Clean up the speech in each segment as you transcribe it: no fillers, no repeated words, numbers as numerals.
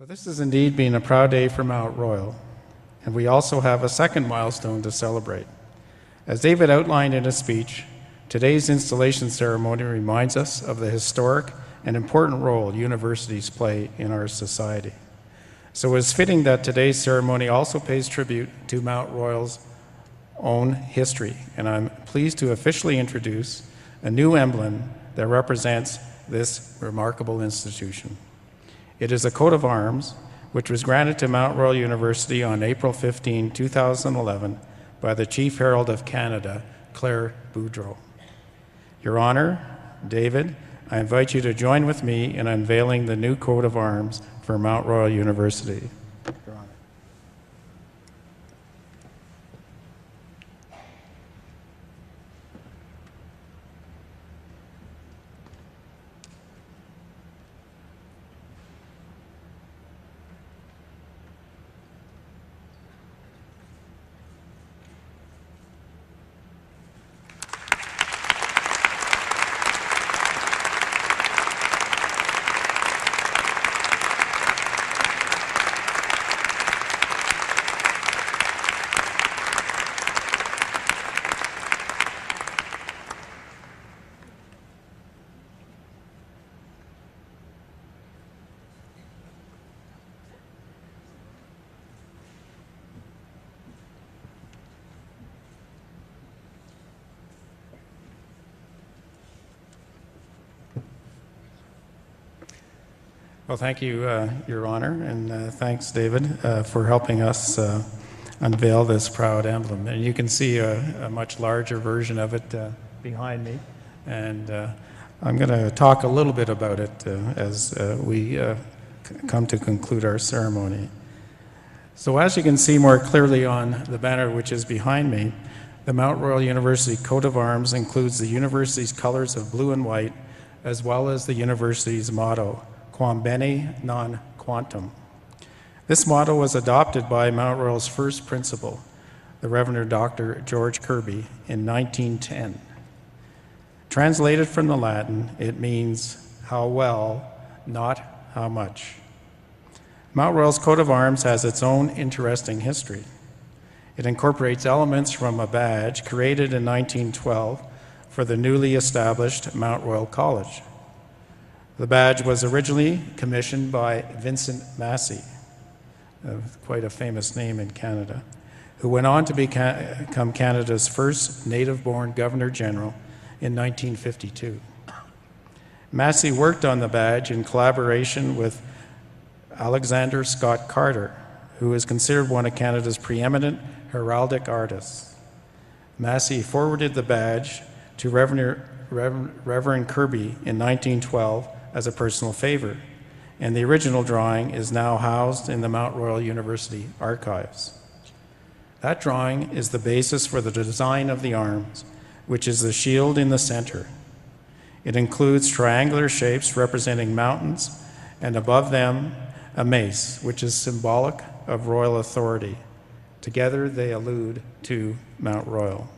So this has indeed been a proud day for Mount Royal, and we also have a second milestone to celebrate. As David outlined in his speech, today's installation ceremony reminds us of the historic and important role universities play in our society. So it's fitting that today's ceremony also pays tribute to Mount Royal's own history, and I'm pleased to officially introduce a new emblem that represents this remarkable institution. It is a coat of arms which was granted to Mount Royal University on April 15, 2011 by the Chief Herald of Canada, Claire Boudreau. Your Honor, David, I invite you to join with me in unveiling the new coat of arms for Mount Royal University. Your Honor. Well, thank you, Your Honor, and thanks, David, for helping us unveil this proud emblem. And you can see a much larger version of it behind me, and I'm going to talk a little bit about it as we come to conclude our ceremony. So as you can see more clearly on the banner which is behind me, the Mount Royal University coat of arms includes the university's colors of blue and white, as well as the university's motto, Quam Bene Non Quantum. This motto was adopted by Mount Royal's first principal, the Reverend Dr. George Kirby, in 1910. Translated from the Latin, it means how well, not how much. Mount Royal's coat of arms has its own interesting history. It incorporates elements from a badge created in 1912 for the newly established Mount Royal College. The badge was originally commissioned by Vincent Massey, quite a famous name in Canada, who went on to become Canada's first native-born Governor-General in 1952. Massey worked on the badge in collaboration with Alexander Scott Carter, who is considered one of Canada's preeminent heraldic artists. Massey forwarded the badge to Reverend Kirby in 1912 as a personal favor, and the original drawing is now housed in the Mount Royal University archives. That drawing is the basis for the design of the arms, which is the shield in the center. It includes triangular shapes representing mountains, and above them, a mace, which is symbolic of royal authority. Together, they allude to Mount Royal.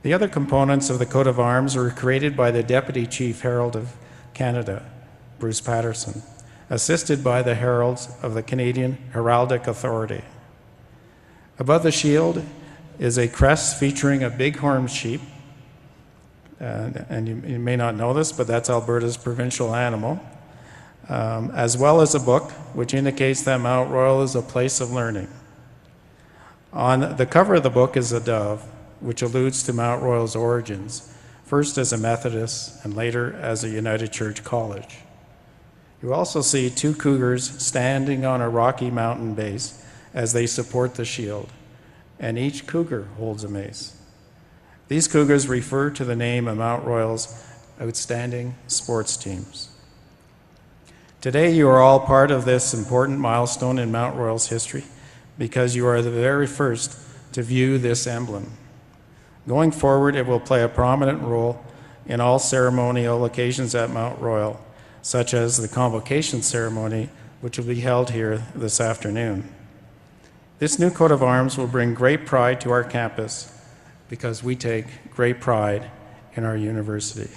The other components of the coat of arms were created by the Deputy Chief Herald of Canada, Bruce Patterson, assisted by the heralds of the Canadian Heraldic Authority. Above the shield is a crest featuring a bighorn sheep, and you may not know this, but that's Alberta's provincial animal, as well as a book which indicates that Mount Royal is a place of learning. On the cover of the book is a dove, which alludes to Mount Royal's origins, first as a Methodist and later as a United Church college. You also see two cougars standing on a rocky mountain base as they support the shield, and each cougar holds a mace. These cougars refer to the name of Mount Royal's outstanding sports teams. Today you are all part of this important milestone in Mount Royal's history because you are the very first to view this emblem. Going forward, it will play a prominent role in all ceremonial occasions at Mount Royal, such as the convocation ceremony, which will be held here this afternoon. This new coat of arms will bring great pride to our campus because we take great pride in our university.